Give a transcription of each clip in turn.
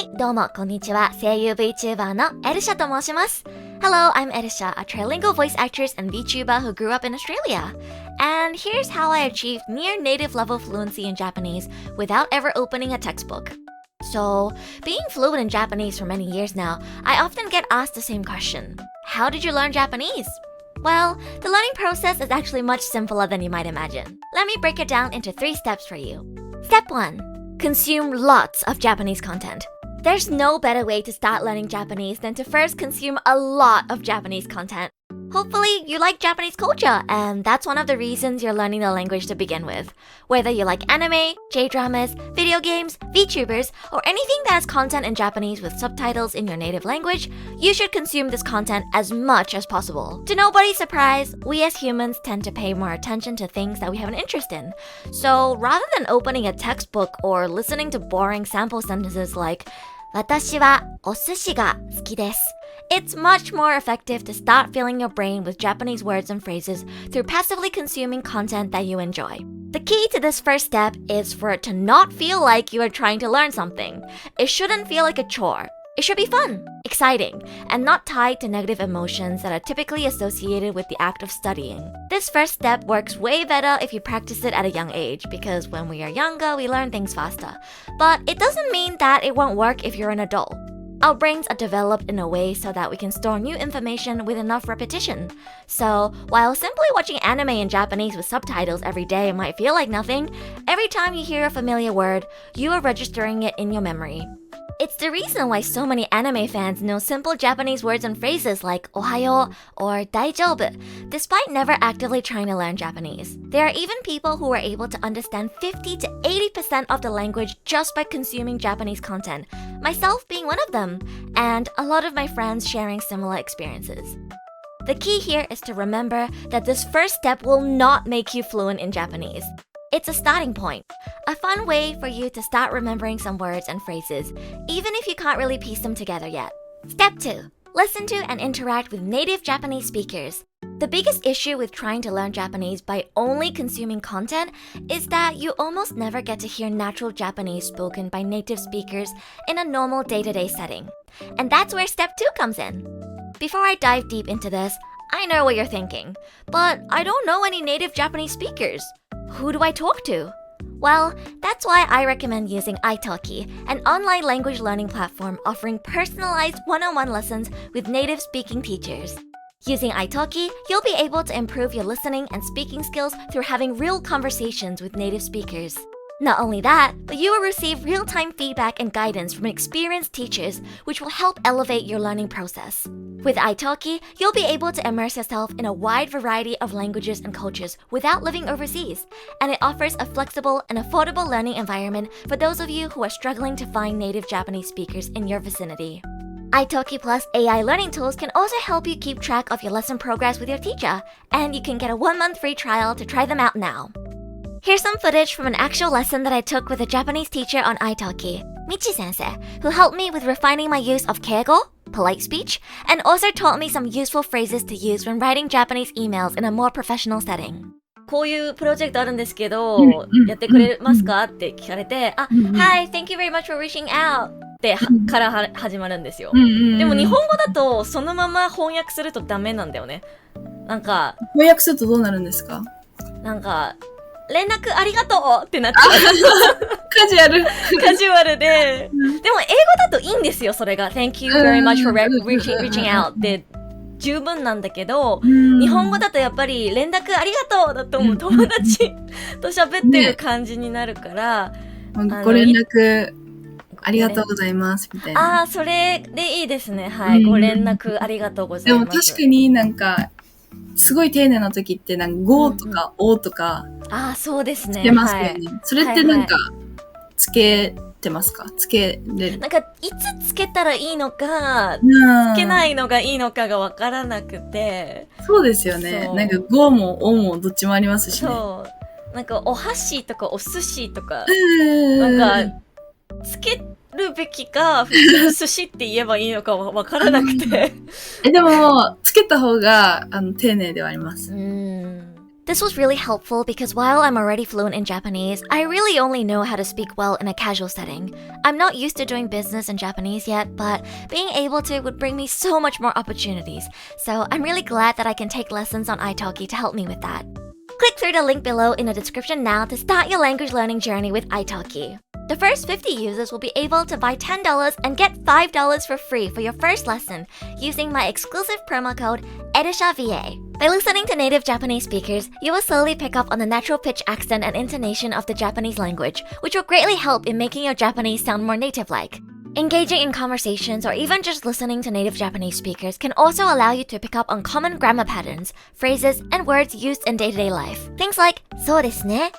はい、どうも、こんにちは。声優 VTuber のエルシャと申します。Hello, I'm Erisha, a trilingual voice actress and Vtuber who grew up in Australia. And here's how I achieved near native level fluency in Japanese without ever opening a textbook. So, being fluent in Japanese for many years now, I often get asked the same question. How did you learn Japanese? Well, the learning process is actually much simpler than you might imagine. Let me break it down into 3 steps for you. Step 1. Consume lots of Japanese content. There's no better way to start learning Japanese than to first consume a lot of Japanese content. Hopefully, you like Japanese culture, and that's one of the reasons you're learning the language to begin with. Whether you like anime, J-dramas, video games, VTubers, or anything that has content in Japanese with subtitles in your native language, you should consume this content as much as possible. To nobody's surprise, we as humans tend to pay more attention to things that we have an interest in. So rather than opening a textbook or listening to boring sample sentences like, 私はお寿司が好きです. It's much more effective to start filling your brain with Japanese words and phrases through passively consuming content that you enjoy. The key to this first step is for it to not feel like you are trying to learn something. It shouldn't feel like a chore. It should be fun, exciting, and not tied to negative emotions that are typically associated with the act of studying. This first step works way better if you practice it at a young age, because when we are younger, we learn things faster. But it doesn't mean that it won't work if you're an adult. Our brains are developed in a way so that we can store new information with enough repetition. So, while simply watching anime in Japanese with subtitles every day might feel like nothing, every time you hear a familiar word, you are registering it in your memory. It's the reason why so many anime fans know simple Japanese words and phrases like ohayo or daijoubu, despite never actively trying to learn Japanese. There are even people who are able to understand 50 to 80% of the language just by consuming Japanese content, myself being one of them, and a lot of my friends sharing similar experiences. The key here is to remember that this first step will not make you fluent in Japanese. It's a starting point, a fun way for you to start remembering some words and phrases, even if you can't really piece them together yet. Step 2. Listen to and interact with native Japanese speakers. The biggest issue with trying to learn Japanese by only consuming content is that you almost never get to hear natural Japanese spoken by native speakers in a normal day-to-day setting. And that's where step 2 comes in. Before I dive deep into this, I know what you're thinking, but I don't know any native Japanese speakers. Who do I talk to? Well, that's why I recommend using italki, an online language learning platform offering personalized one-on-one lessons with native speaking teachers. Using italki, you'll be able to improve your listening and speaking skills through having real conversations with native speakers. Not only that, but you will receive real-time feedback and guidance from experienced teachers, which will help elevate your learning process. With italki, you'll be able to immerse yourself in a wide variety of languages and cultures without living overseas, and it offers a flexible and affordable learning environment for those of you who are struggling to find native Japanese speakers in your vicinity. italki Plus AI learning tools can also help you keep track of your lesson progress with your teacher, and you can get a 1-month free trial to try them out now. Here's some footage from an actual lesson that I took with a Japanese teacher on italki, Michi sensei, who helped me with refining my use of keigo, polite speech, and also taught me some useful phrases to use when writing Japanese emails in a more professional setting. こういうプロジェクトあるんですけど、やってくれますかって聞かれて、Hi, thank you very much for reaching out ってから始まるんですよ。でも日本語だとそのまま翻訳するとダメなんだよね。なんか翻訳するとどうなるんですか？なんか連絡ありがとうってなっちゃう。カジュアルで、でも英語だといいんですよ、それが。Thank you very much for reaching out って十分なんだけど、日本語だとやっぱり連絡ありがとうだと思う友達と喋ってる感じになるから、ご連絡ありがとうございますみたいな。それでいいですね。はい、ご連絡ありがとうございます。でも確かになんか、すごい丁寧な時ってなんか go とか o とかそうですね。つけますよね。それってなんかつけてますか？つけれる？なんかいつつけたらいいのか、つけないのがいいのかがわからなくて。そうですよね。なんか go も o もどっちもありますしね。そう。なんかお箸とかお寿司とか、なんかつけるべきか、普通に寿司って言えばいいのかわからなくて。でも、つけた方が、丁寧ではあります。To This was really helpful because while I'm already fluent in Japanese, I really only know how to speak well in a casual setting. I'm not used to doing business in Japanese yet, but being able to would bring me so much more opportunities. So I'm really glad that I can take lessons on italki to help me with that. Click through the link below in the description now to start your language learning journey with italki. The first 50 users will be able to buy $10 and get $5 for free for your first lesson using my exclusive promo code erushaVA. By listening to native Japanese speakers, you will slowly pick up on the natural pitch, accent, and intonation of the Japanese language, which will greatly help in making your Japanese sound more native-like. Engaging in conversations or even just listening to native Japanese speakers can also allow you to pick up on common grammar patterns, phrases, and words used in day-to-day life. Things like そうですね,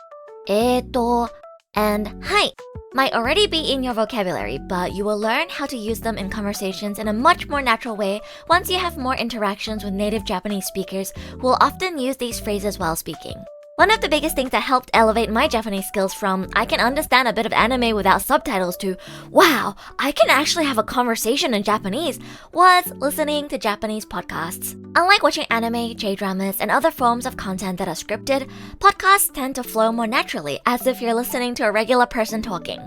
and はい might already be in your vocabulary, but you will learn how to use them in conversations in a much more natural way once you have more interactions with native Japanese speakers who will often use these phrases while speaking. One of the biggest things that helped elevate my Japanese skills from I can understand a bit of anime without subtitles to wow, I can actually have a conversation in Japanese was listening to Japanese podcasts. Unlike watching anime, J-dramas, and other forms of content that are scripted, podcasts tend to flow more naturally as if you're listening to a regular person talking.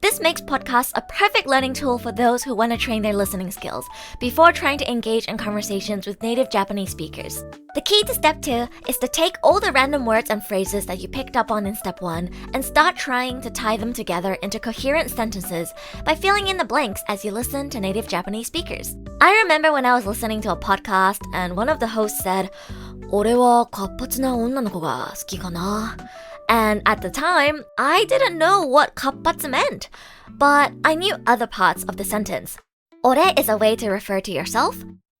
This makes podcasts a perfect learning tool for those who want to train their listening skills before trying to engage in conversations with native Japanese speakers. The key to step 2 is to take all the random words and phrases that you picked up on in step 1 and start trying to tie them together into coherent sentences by filling in the blanks as you listen to native Japanese speakers. I remember when I was listening to a podcast and one of the hosts said, 俺は活発な女の子が好きかな. And at the time, I didn't know what 活発 meant, but I knew other parts of the sentence. 俺 is a way to refer to yourself.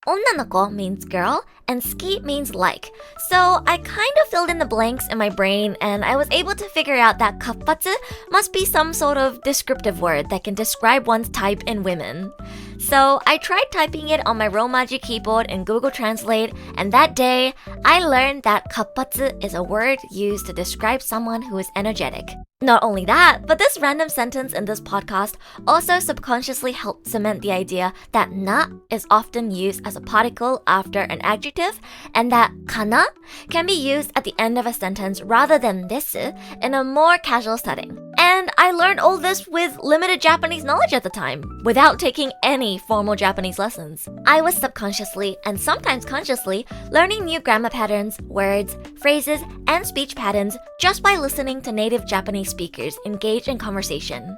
女の子 means girl, and 好き means like. So I kind of filled in the blanks in my brain, and I was able to figure out that 活発 must be some sort of descriptive word that can describe one's type in women. So I tried typing it on my Romaji keyboard in Google Translate, and that day, I learned that 活発 is a word used to describe someone who is energetic. Not only that, but this random sentence in this podcast also subconsciously helped cement the idea that na is often used as a particle after an adjective, and that kana can be used at the end of a sentence rather than desu in a more casual setting. And I learned all this with limited Japanese knowledge at the time, without taking any formal Japanese lessons. I was subconsciously, and sometimes consciously, learning new grammar patterns, words, phrases, and speech patterns just by listening to native Japanese speakers engage in conversation.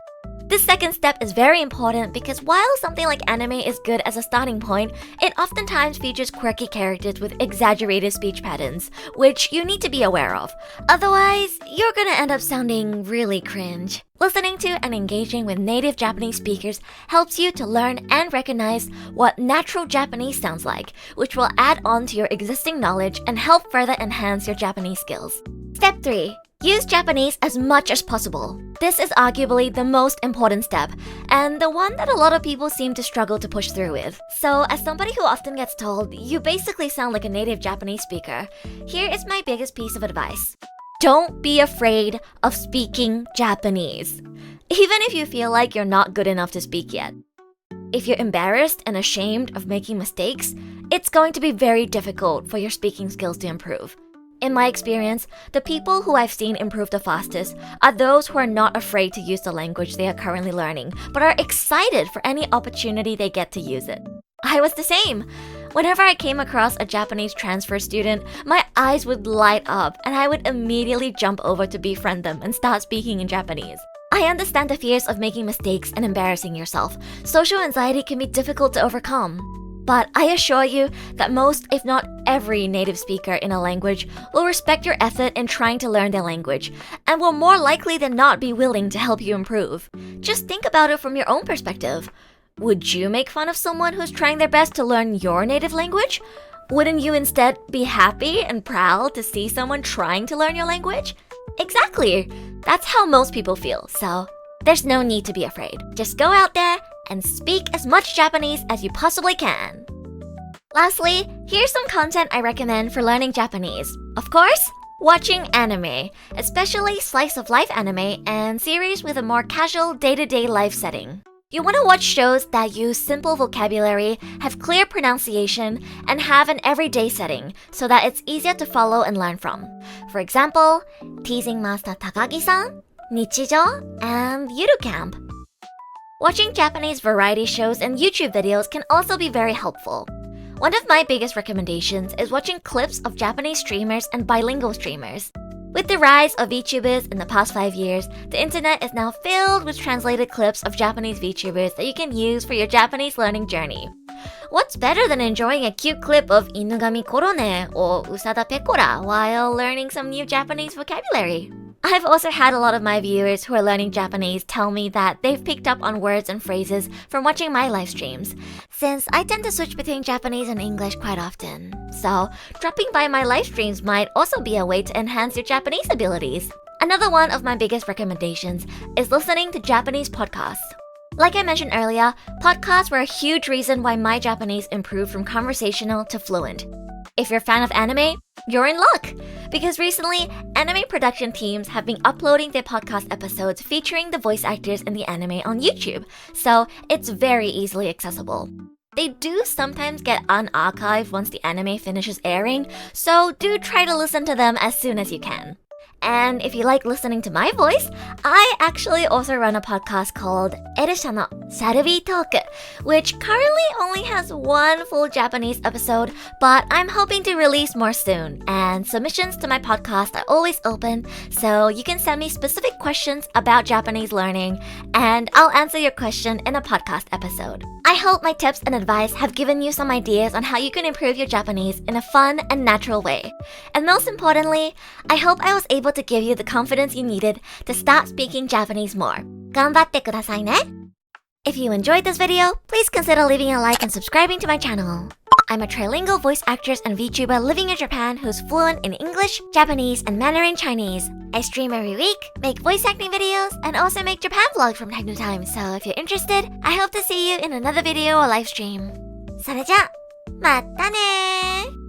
This second step is very important because while something like anime is good as a starting point, it oftentimes features quirky characters with exaggerated speech patterns, which you need to be aware of. Otherwise, you're gonna end up sounding really cringe. Listening to and engaging with native Japanese speakers helps you to learn and recognize what natural Japanese sounds like, which will add on to your existing knowledge and help further enhance your Japanese skills. Step 3. Use Japanese as much as possible. This is arguably the most important step, and the one that a lot of people seem to struggle to push through with. So, as somebody who often gets told, you basically sound like a native Japanese speaker, here is my biggest piece of advice. Don't be afraid of speaking Japanese, even if you feel like you're not good enough to speak yet. If you're embarrassed and ashamed of making mistakes, it's going to be very difficult for your speaking skills to improve. In my experience, the people who I've seen improve the fastest are those who are not afraid to use the language they are currently learning, but are excited for any opportunity they get to use it. I was the same. Whenever I came across a Japanese transfer student, my eyes would light up and I would immediately jump over to befriend them and start speaking in Japanese. I understand the fears of making mistakes and embarrassing yourself. Social anxiety can be difficult to overcome. But I assure you that most, if not every native speaker in a language will respect your effort in trying to learn their language and will more likely than not be willing to help you improve. Just think about it from your own perspective. Would you make fun of someone who's trying their best to learn your native language? Wouldn't you instead be happy and proud to see someone trying to learn your language? Exactly. That's how most people feel, so there's no need to be afraid. Just go out there and speak as much Japanese as you possibly can. Lastly, here's some content I recommend for learning Japanese. Of course, watching anime, especially slice of life anime and series with a more casual day-to-day life setting. You want to watch shows that use simple vocabulary, have clear pronunciation, and have an everyday setting so that it's easier to follow and learn from. For example, Teasing Master Takagi-san, Nichijo, and Yuru Camp. Watching Japanese variety shows and YouTube videos can also be very helpful. One of my biggest recommendations is watching clips of Japanese streamers and bilingual streamers. With the rise of VTubers in the past 5 years, the internet is now filled with translated clips of Japanese VTubers that you can use for your Japanese learning journey. What's better than enjoying a cute clip of Inugami Korone or Usada Pekora while learning some new Japanese vocabulary? I've also had a lot of my viewers who are learning Japanese tell me that they've picked up on words and phrases from watching my live streams, since I tend to switch between Japanese and English quite often. So, dropping by my live streams might also be a way to enhance your Japanese abilities. Another one of my biggest recommendations is listening to Japanese podcasts. Like I mentioned earlier, podcasts were a huge reason why my Japanese improved from conversational to fluent. If you're a fan of anime, you're in luck! Because recently, anime production teams have been uploading their podcast episodes featuring the voice actors in the anime on YouTube, so it's very easily accessible. They do sometimes get unarchived once the anime finishes airing, so do try to listen to them as soon as you can. And if you like listening to my voice, I actually also run a podcast called erushaVA, which currently only has one full Japanese episode, but I'm hoping to release more soon. And submissions to my podcast are always open, so you can send me specific questions about Japanese learning, and I'll answer your question in a podcast episode. I hope my tips and advice have given you some ideas on how you can improve your Japanese in a fun and natural way. And most importantly, I hope I was able to give you the confidence you needed to start speaking Japanese more. 頑張ってくださいね! If you enjoyed this video, please consider leaving a like and subscribing to my channel. I'm a trilingual voice actress and VTuber living in Japan who's fluent in English, Japanese, and Mandarin Chinese. I stream every week, make voice acting videos, and also make Japan vlogs from time to time, so if you're interested, I hope to see you in another video or live stream. それじゃ、またねー!